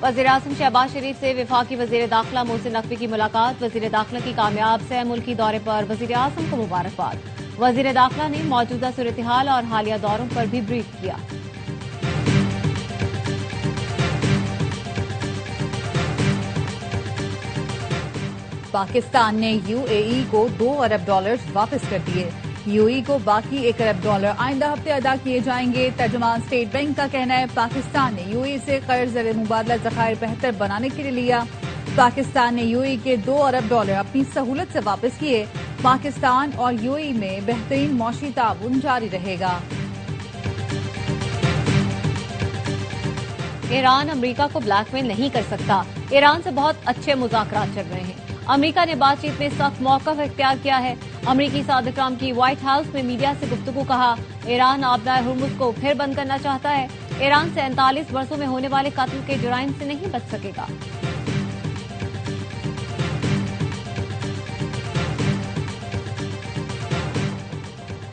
वज़ीर-ए-आज़म शहबाज शरीफ से वफाकी वज़ीर दाखिला मोहसिन नकवी की मुलाकात। वज़ीर दाखिला की कामयाब सह मुल्की दौरे पर वज़ीर-ए-आज़म को मुबारकबाद। वज़ीर दाखिला ने मौजूदा सूरत-ए-हाल और हालिया दौरों पर भी ब्रीफ किया। पाकिस्तान ने यूएई को $2 अरब वापस कर दिए। यूएई को बाकी $1 अरब आइंदा हफ्ते अदा किए जाएंगे। तर्जुमान स्टेट बैंक का कहना है पाकिस्तान ने यूएई से कर्ज ज़र मुबादला ज़खायर बेहतर बनाने के लिए लिया। पाकिस्तान ने यूएई के $2 अरब अपनी सहूलत से वापस किए। पाकिस्तान और यूएई में बेहतरीन मौशी ताउन जारी रहेगा। ईरान अमरीका को ब्लैकमेल नहीं कर सकता। ईरान से बहुत अच्छे मुज़ाकरात चल रहे हैं। अमरीका ने बातचीत में सख्त मौक़िफ़ इख्तियार किया है। अमरीकी सदर-ए-आज़म की व्हाइट हाउस में मीडिया से गुफ्तगू कहा। ईरान आबदार हुर्मुज़ को फिर बंद करना चाहता है। ईरान 47 वर्षों में होने वाले कत्ल के जुराइम से नहीं बच सकेगा।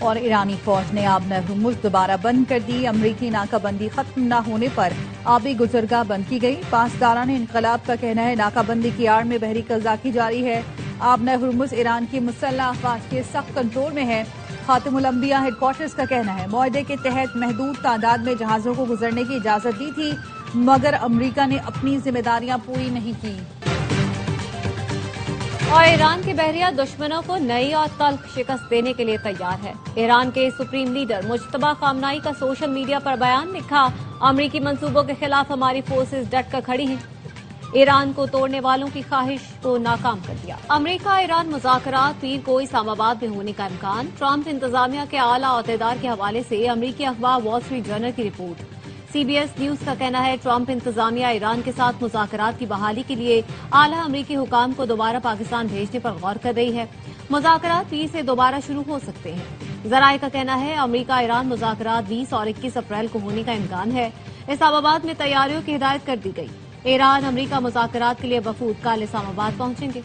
और ईरानी फौज ने आबदार हुर्मुज़ दोबारा बंद कर दी। अमरीकी नाकाबंदी खत्म न होने पर आबी गुजरगाह बंद की गई। पासदारान इनकलाब का कहना है नाकाबंदी की आड़ में बहरी कज़ाकी जारी है। आबदार हुर्मुज़ ईरान की मुसल्लह अफ़वाज के सख्त कंट्रोल में है। खातिमुल अंबिया हेडक्वार्टर्स का कहना है मुआहदे के तहत महदूद तादाद में जहाज़ों को गुजरने की इजाज़त दी थी, मगर अमरीका ने अपनी जिम्मेदारियां पूरी नहीं की। और ईरान के बहरिया दुश्मनों को नई और तल्ख शिकस्त देने के लिए तैयार है। ईरान के सुप्रीम लीडर मुज्तबा खामनाई का सोशल मीडिया पर बयान लिखा। अमरीकी मंसूबों के खिलाफ हमारी फोर्सेस डट कर खड़ी हैं। ईरान को तोड़ने वालों की ख्वाहिश को नाकाम कर दिया। अमरीका ईरान मुज़ाकरात पीर को इस्लामाबाद में होने का इम्कान। ट्रंप इंतजामिया के आला अहदेदार के हवाले से अमरीकी अखबार वॉल स्ट्रीट जर्नल की रिपोर्ट। सीबीएस न्यूज का कहना है ट्रंप इंतजामिया ईरान के साथ मुज़ाकरात की बहाली के लिए आला अमरीकी हुकाम को दोबारा पाकिस्तान भेजने पर गौर कर रही है। मुज़ाकरात 20 से दोबारा शुरू हो सकते हैं। ज़राए का कहना है अमरीका ईरान मुज़ाकरात 20 और 21 अप्रैल को होने का इम्कान है। इस्लामाबाद में तैयारियों की हिदायत कर दी गई। ईरान अमरीका मुज़ाकरात के लिए वफूद कल इस्लामाबाद पहुंचेंगे।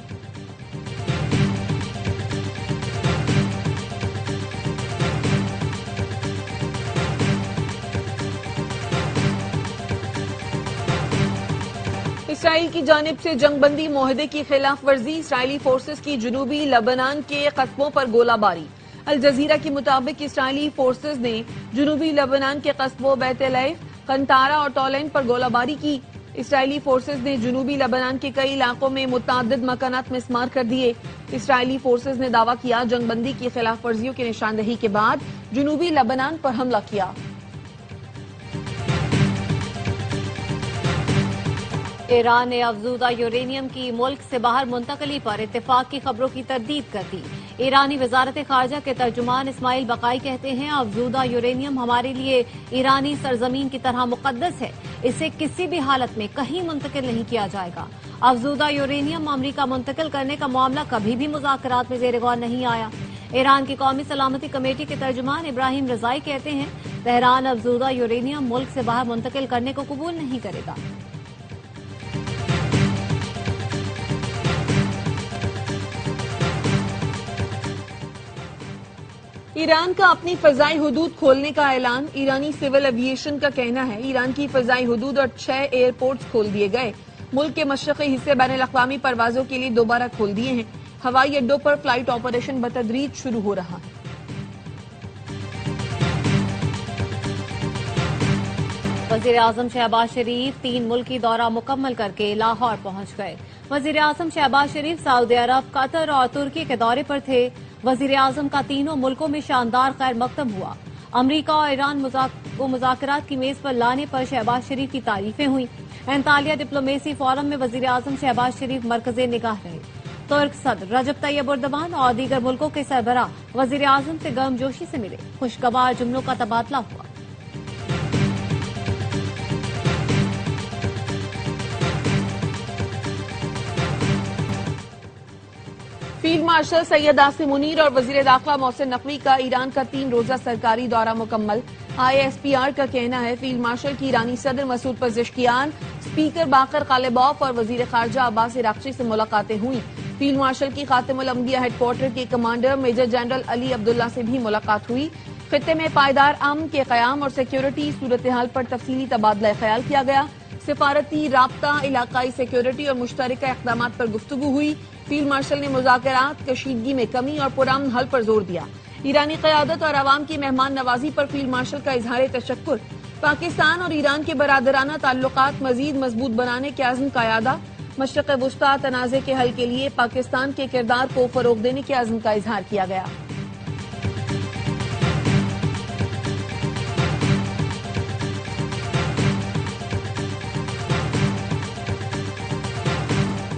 इसराइल की जानिब से जंगबंदी मुआहदे की खिलाफ वर्जी। इसराइली फोर्सेस की जनूबी लबनान के कस्बों पर गोलाबारी। अल जजीरा के मुताबिक इसराइली फोर्सेस ने जनूबी लबनान के कस्बों बैत-ए-लैफ, कंतारा और टोलेन पर गोलाबारी की। इसराइली फोर्सेस ने जनूबी लबनान के कई इलाकों में मुतअद्दिद मकानात मिस्मार कर दिए। इसराइली फोर्सेस ने दावा किया जंगबंदी की खिलाफ वर्जियों की निशानदही के बाद जनूबी लबनान पर हमला किया। ईरान ने अफजूदा यूरेनियम की मुल्क से बाहर मुंतकली पर इत्तेफाक की खबरों की तरदीद कर दी। ईरानी वजारत खारजा के तर्जुमान इस्माइल बकाई कहते हैं अफजूदा यूरेनियम हमारे लिए ईरानी सरजमीन की तरह मुकद्दस है। इसे किसी भी हालत में कहीं मुंतकिल नहीं किया जाएगा। अफजूदा यूरेनियम अमरीका मुंतकिल करने का मामला कभी भी मुज़ाकरात में ज़ेर गौर नहीं आया। ईरान की कौमी सलामती कमेटी के तर्जुमान इब्राहिम रजाई कहते हैं तेहरान अफजूदा यूरेनियम मुल्क से बाहर मुंतकिल करने को कबूल नहीं करेगा। ईरान का अपनी फजाई हुदूद खोलने का ऐलान। ईरानी सिविल एविएशन का कहना है ईरान की फजाई हुदूद और 6 एयरपोर्ट्स खोल दिए गए। मुल्क के मशरक़ी हिस्से बैनुल-अक़वामी परवाजों के लिए दोबारा खोल दिए हैं। हवाई अड्डों पर फ्लाइट ऑपरेशन बतदरीज शुरू हो रहा है। वज़ीर-ए-आज़म शहबाज शरीफ 3 मुल्की दौरा मुकम्मल करके लाहौर पहुंच गए। वज़ीर-ए-आज़म शहबाज शरीफ सऊदी अरब, कतर और तुर्की के दौरे पर थे। वज़ीर-ए-आज़म का तीनों मुल्कों में शानदार खैर मकदम हुआ। अमरीका और ईरान को मुज़ाकरात की मेज पर लाने पर शहबाज शरीफ की तारीफें हुई। एंतालिया डिप्लोमेसी फोरम में वज़ीर-ए-आज़म शहबाज शरीफ मरकज़े निगाह रहे। तुर्क सदर रजब तैयब एर्दोगान और दीगर मुल्कों के सरबराह वज़ीर-ए-आज़म से गर्मजोशी से मिले। खुशगवार जुमलों का तबादला हुआ। फील्ड मार्शल सैयद आसिम मुनीर और वजीर दाखिला मोहसिन नकवी का ईरान का 3 रोजा सरकारी दौरा मुकम्मल। ISPR का कहना है फील्ड मार्शल की ईरानी सदर मसूद पज़ेश्कियान, स्पीकर बाकर कालिबॉफ और वजीर खारजा अब्बास इराक्ची से मुलाकातें हुई। फील्ड मार्शल की खातिमुल अंबिया हेडक्वार्टर के commander major general Ali Abdullah से भी मुलाकात हुई। खित्ते में पायदार अमन के क़याम और सिक्योरिटी सूरत हाल पर तफसीली तबादला ख्याल किया गया। سفارتی رابطہ، علاقائی سیکیورٹی اور مشترکہ اقدامات پر گفتگو ہوئی۔ فیلڈ مارشل نے مذاکرات، کشیدگی میں کمی اور پرامن حل پر زور دیا۔ ایرانی قیادت اور عوام کی مہمان نوازی پر فیلڈ مارشل کا اظہار تشکر۔ پاکستان اور ایران کے برادرانہ تعلقات مزید مضبوط بنانے کے عزم کا اعادہ۔ مشرق وسطیٰ تنازع کے حل کے لیے پاکستان کے کردار کو فروغ دینے کے عزم کا اظہار کیا گیا۔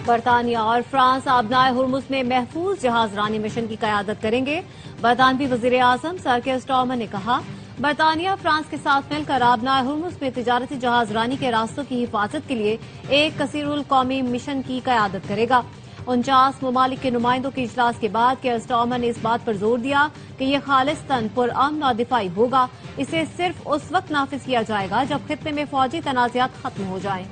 برطانیہ اور فرانس آبنائے ہرمز میں محفوظ جہاز رانی مشن کی قیادت کریں گے۔ برطانوی وزیر اعظم سر کیئر سٹارمر نے کہا، برطانیہ فرانس کے ساتھ مل کر آبنائے ہرمز میں تجارتی جہاز رانی کے راستوں کی حفاظت کے لیے ایک کثیر القومی مشن کی قیادت کرے گا۔ 49 ممالک کے نمائندوں کے اجلاس کے بعد کیئر سٹارمر نے اس بات پر زور دیا کہ یہ خالصتاً پرامن اور دفاعی ہوگا۔ اسے صرف اس وقت نافذ کیا جائے گا جب خطے میں فوجی تنازعات ختم ہو جائیں۔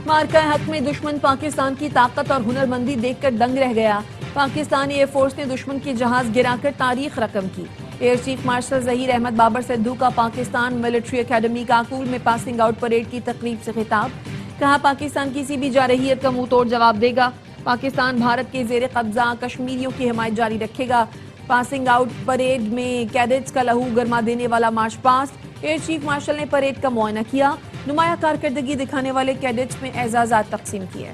مارکہ حق میں دشمن پاکستان کی طاقت اور ہنرمندی دیکھ کر دنگ رہ گیا۔ پاکستانی ایئر فورس نے دشمن کے جہاز گرا کر تاریخ رقم کی۔ Air chief marshal Zaheer Ahmed Babar Sidhu کا پاکستان ملٹری اکیڈمی کاکول میں پاسنگ آؤٹ پریڈ کی تقریب سے خطاب۔ کہا، پاکستان کسی بھی جارحیت کا منہ توڑ جواب دے گا۔ پاکستان بھارت کے زیر قبضہ کشمیریوں کی حمایت جاری رکھے گا۔ پاسنگ آؤٹ پریڈ میں کیڈٹس کا لہو گرما دینے والا march past. Year chief martial نے پریڈ کا معائنہ کیا۔ نمایاں کارکردگی دکھانے والے کیڈٹس میں اعزازات تقسیم کیے۔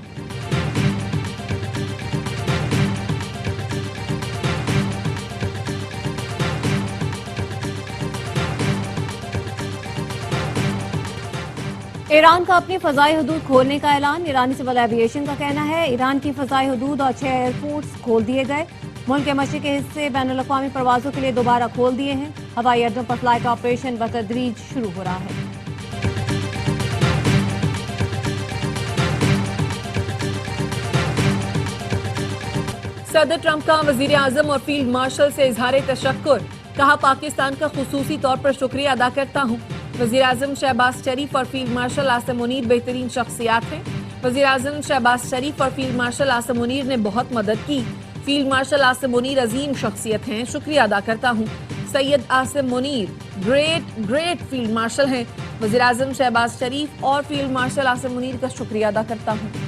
ایران کا اپنی فضائی حدود کھولنے کا اعلان۔ ایرانی سول ایوی ایشن کا کہنا ہے، ایران کی فضائی حدود اور 6 ایئرپورٹس کھول دیے گئے۔ ملک کے مشرقی حصے بین الاقوامی پروازوں کے لیے دوبارہ کھول دیے ہیں۔ ہوائی اڈوں پر فلائٹ آپریشن بتدریج شروع ہو رہا ہے۔ صدر ٹرمپ کا وزیر اعظم اور فیلڈ مارشل سے اظہار تشکر۔ کہا، پاکستان کا خصوصی طور پر شکریہ ادا کرتا ہوں۔ وزیر اعظم شہباز شریف اور فیلڈ مارشل عاصم منیر بہترین شخصیات ہیں۔ وزیر اعظم شہباز شریف اور فیلڈ مارشل عاصم منیر نے بہت مدد کی۔ فیلڈ مارشل عاصم منیر عظیم شخصیت ہیں، شکریہ ادا کرتا ہوں۔ Syed Asim Munir great field marshal ہیں۔ وزیر اعظم شہباز شریف اور فیلڈ مارشل عاصم منیر کا شکریہ ادا کرتا ہوں۔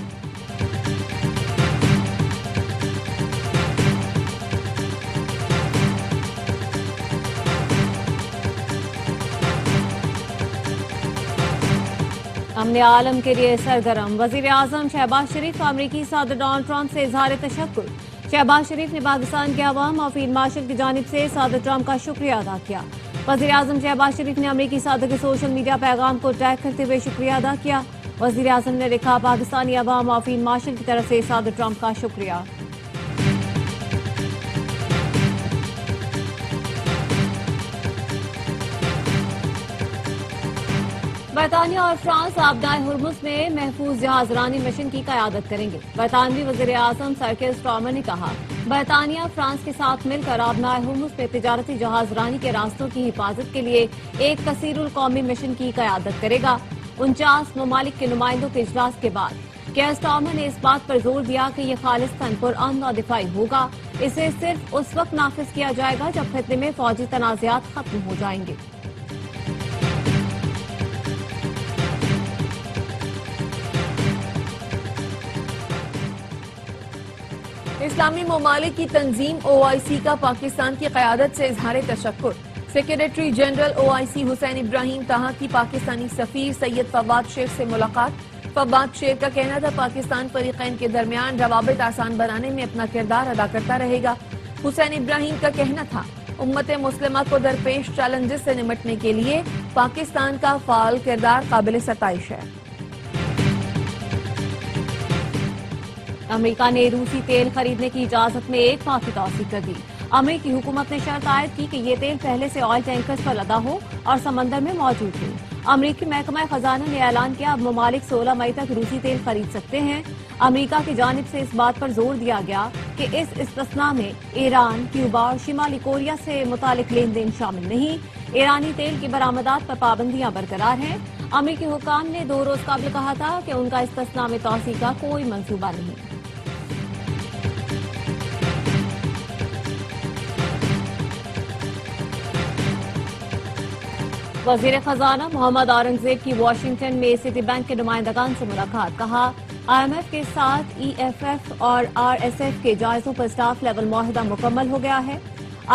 امن عالم کے لیے سرگرم۔ وزیر اعظم شہباز شریف کا امریکی صدر ڈونلڈ ٹرمپ سے اظہار تشکر۔ شہباز شریف نے پاکستان کے عوام اور فیلڈ مارشل کی جانب سے صدر ٹرمپ کا شکریہ ادا کیا۔ وزیر اعظم شہباز شریف نے امریکی صدر کے سوشل میڈیا پیغام کو ٹیگ کرتے ہوئے شکریہ ادا کیا۔ وزیر اعظم نے لکھا، پاکستانی عوام اور فیلڈ مارشل کی طرف سے صدر ٹرمپ کا شکریہ۔ برطانیہ اور فرانس آبنائے ہرمز میں محفوظ جہاز رانی مشن کی قیادت کریں گے۔ برطانوی وزیر اعظم سر کیئر سٹارمر نے کہا، برطانیہ فرانس کے ساتھ مل کر آبنائے ہرمز میں تجارتی جہاز رانی کے راستوں کی حفاظت کے لیے ایک کثیر القومی مشن کی قیادت کرے گا۔ 49 ممالک کے نمائندوں کے اجلاس کے بعد کیئر سٹارمر نے اس بات پر زور دیا کہ یہ خالصتاً پرامن اور دفاعی ہوگا۔ اسے صرف اس وقت نافذ کیا جائے گا جب خطے میں فوجی تنازعات ختم ہو جائیں گے۔ اسلامی ممالک کی تنظیم OIC کا پاکستان کی قیادت سے اظہار تشکر۔ سیکریٹری جنرل OIC حسین ابراہیم طہا کی پاکستانی سفیر سید فواد شیخ سے ملاقات۔ فواد شیخ کا کہنا تھا، پاکستان فریقین کے درمیان روابط آسان بنانے میں اپنا کردار ادا کرتا رہے گا۔ حسین ابراہیم کا کہنا تھا، امت مسلمہ کو درپیش چیلنجز سے نمٹنے کے لیے پاکستان کا فعال کردار قابل ستائش ہے۔ امریکہ نے روسی تیل خریدنے کی اجازت میں ایک ماہ کی توسیع کر دی۔ امریکی حکومت نے شرط عائد کی کہ یہ تیل پہلے سے آئل ٹینکرز پر لدا ہو اور سمندر میں موجود ہو۔ امریکی محکمہ خزانہ نے اعلان کیا، اب ممالک 16 مئی تک روسی تیل خرید سکتے ہیں۔ امریکہ کی جانب سے اس بات پر زور دیا گیا کہ اس استثناء میں ایران، کیوبا اور شمالی کوریا سے متعلق لین دین شامل نہیں۔ ایرانی تیل کی برآمدات پر پابندیاں برقرار ہیں۔ امریکی حکام نے 2 روز قبل کہا تھا کہ ان کا استثناء میں توسیع کا کوئی منصوبہ نہیں۔ वजीर खजाना मोहम्मद औरंगजेब की वाशिंगटन में सिटी बैंक के नुमाइंदगान से मुलाकात। कहा IMF के साथ EFF और RSF के जायजों पर स्टाफ लेवल मुआहदा मुकम्मल हो गया है।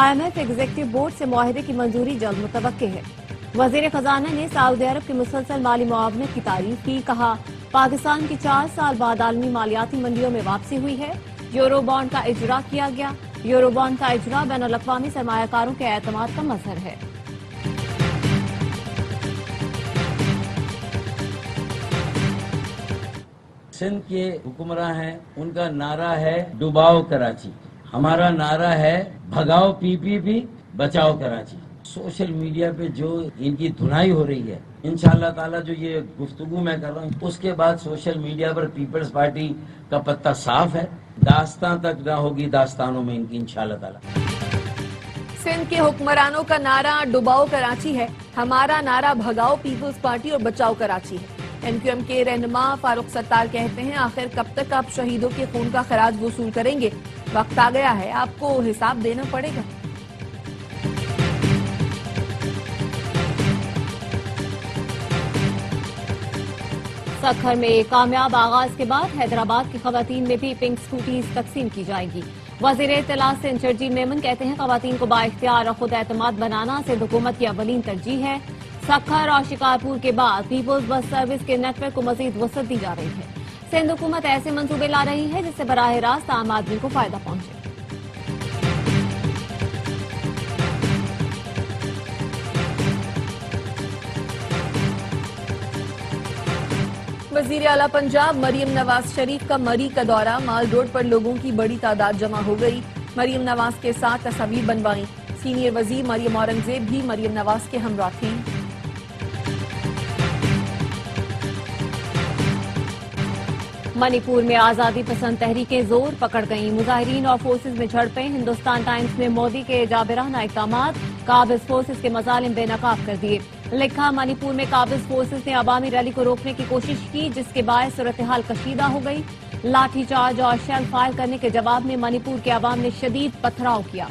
IMF एग्जीक्यूटिव बोर्ड से मुआहदे की मंजूरी जल्द मुतवक्के है। वजीर खजाना ने सऊदी अरब की मुसलसल माली मुआवनत की तारीफ की। कहा पाकिस्तान की 4 साल बाद आलमी मालियाती मंडियों में वापसी हुई है। यूरो बॉन्ड का इजरा किया गया। यूरो बॉन्ड का इजरा बैनुल-अक़वामी सरमायाकारों के एतमाद का मजहर है। सिंध के हुक्मरान हैं, उनका नारा है डुबाओ कराची, हमारा नारा है भगाओ PPP बचाओ कराची। सोशल मीडिया पे जो इनकी धुनाई हो रही है, इंशाअल्लाह ताला जो ये गुफ्तगू मैं कर रहा हूँ, उसके बाद सोशल मीडिया पर पीपल्स पार्टी का पत्ता साफ है। दास्तां तक ना होगी दास्तानों में इनकी इंशाअल्लाह ताला। सिंध के हुक्मरानों का नारा डुबाओ कराची है, हमारा नारा भगाओ पीपल्स पार्टी और बचाओ कराची है। NQM के रहनुमा फारूक सत्तार कहते हैं आखिर कब तक आप शहीदों के खून का खराज वसूल करेंगे? वक्त आ गया है, आपको हिसाब देना पड़ेगा। सखर में कामयाब आगाज के बाद हैदराबाद की खवातीन में भी पिंक स्कूटीज तकसीम की जाएगी। वजीर इत्तलात से इंचर्जी मेमन कहते हैं खवातीन को बाइख्तियार और खुद एतमाद बनाना सिंध हुकूमत की अवलीन तरजीह है। सखर और शिकारपुर के बाद पीपुल्स बस सर्विस के नेटवर्क को मजीद वसअत दी जा रही है। सिंध हुकूमत ऐसे मंसूबे ला रही है जिससे बराह रास्त आम आदमी को फायदा पहुंचे। वजीर आला पंजाब मरियम नवाज शरीफ का मरी का दौरा। माल रोड पर लोगों की बड़ी तादाद जमा हो गई। मरियम नवाज के साथ तस्वीर बनवाई। सीनियर वजीर मरियम औरंगजेब भी मरियम नवाज के हमरा थी। मणिपुर में आजादी पसंद तहरीकें जोर पकड़ गईं। मुजाहिरीन और फोर्सेज में झड़पें। हिंदुस्तान टाइम्स में मोदी के जाबिराना इक़दामात, काबिज फोर्सेज के मजालिम बेनकाब कर दिए। लिखा मणिपुर में काबिज फोर्सेज ने अवामी रैली को रोकने की कोशिश की जिसके बायस सूरत हाल कशीदा हो गई। लाठीचार्ज और शेल फायर करने के जवाब में मणिपुर के अवाम ने शदीद पथराव किया।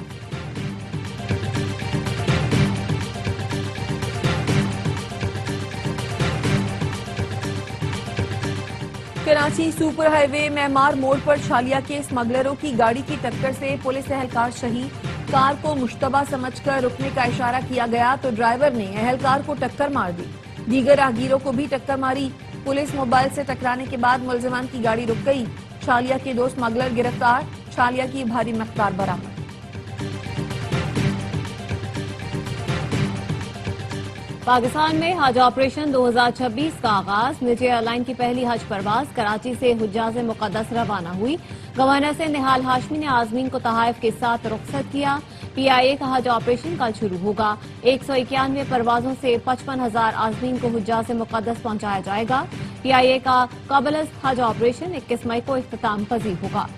कराची सुपर हाईवे मेहमार मोड़ पर छालिया के स्मगलरों की गाड़ी की टक्कर से पुलिस एहलकार शहीद। कार को मुश्तबा समझकर रुकने का इशारा किया गया तो ड्राइवर ने एहलकार को टक्कर मार दी। दीगर राहगीरों को भी टक्कर मारी। पुलिस मोबाइल से टकराने के बाद मुलजिमान की गाड़ी रुक गई। छालिया के 2 स्मगलर गिरफ्तार। छालिया की भारी मकदार बरामद। पाकिस्तान में हज ऑपरेशन 2026 का आगाज। निजी एयरलाइन की पहली हज परवाज कराची से हुज्जाज मुक़द्दस रवाना हुई। गवर्नर से निहाल हाशमी ने आज़मीन को तहाइफ के साथ रुखसत किया। PIA का हज ऑपरेशन कल शुरू होगा। 191 परवाजों से 55,000 आज़मीन को हुज्जाज मुक़द्दस पहुंचाया जाएगा। PIA का कबल हज ऑपरेशन 21 मई को इख्तिताम पजीर होगा।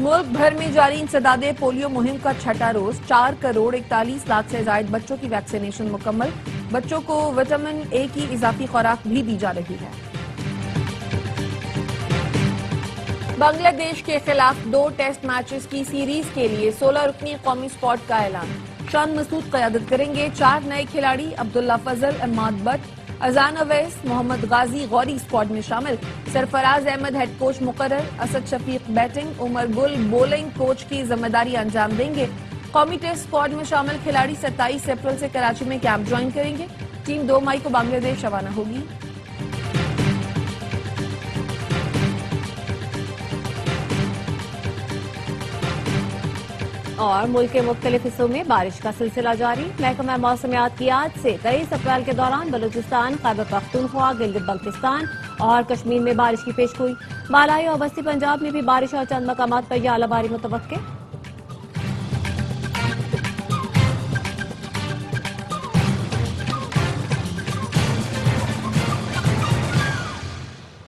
मुल्क भर में जारी इंसदादे पोलियो मुहिम का छठा रोज। 4 करोड़ 41 लाख से जायद बच्चों की वैक्सीनेशन मुकम्मल। बच्चों को विटामिन A की इजाफी खुराक भी दी जा रही है। बांग्लादेश के खिलाफ 2 टेस्ट मैचेस की सीरीज के लिए 16 रुकनी कौमी स्क्वाड का ऐलान। शान मसूद क़यादत करेंगे। 4 नए खिलाड़ी अब्दुल्ला फजल, इमाद बट, अजान अवैस, मोहम्मद गाजी गौरी स्क्वाड में शामिल। सरफराज अहमद हेड कोच मुकर्रर। Asad Shafiq batting, Umar Gul bowling coach की जिम्मेदारी अंजाम देंगे। कौमी टेस्ट स्क्वाड में शामिल खिलाड़ी 27 अप्रैल से कराची में कैंप ज्वाइन करेंगे। टीम 2 मई को बांग्लादेश रवाना होगी। और मुल्क के मुख्तलिफ हिस्सों में बारिश का सिलसिला जारी। महकमा मौसमियात की आज से 23 अप्रैल के दौरान बलूचिस्तान, खैबर पख्तूनख्वा, गिलगित बल्तिस्तान और कश्मीर में बारिश की पेशगोई। बालाई और वस्ती पंजाब में भी बारिश और चंद मकामात पर आलाबारी मुतवक्के।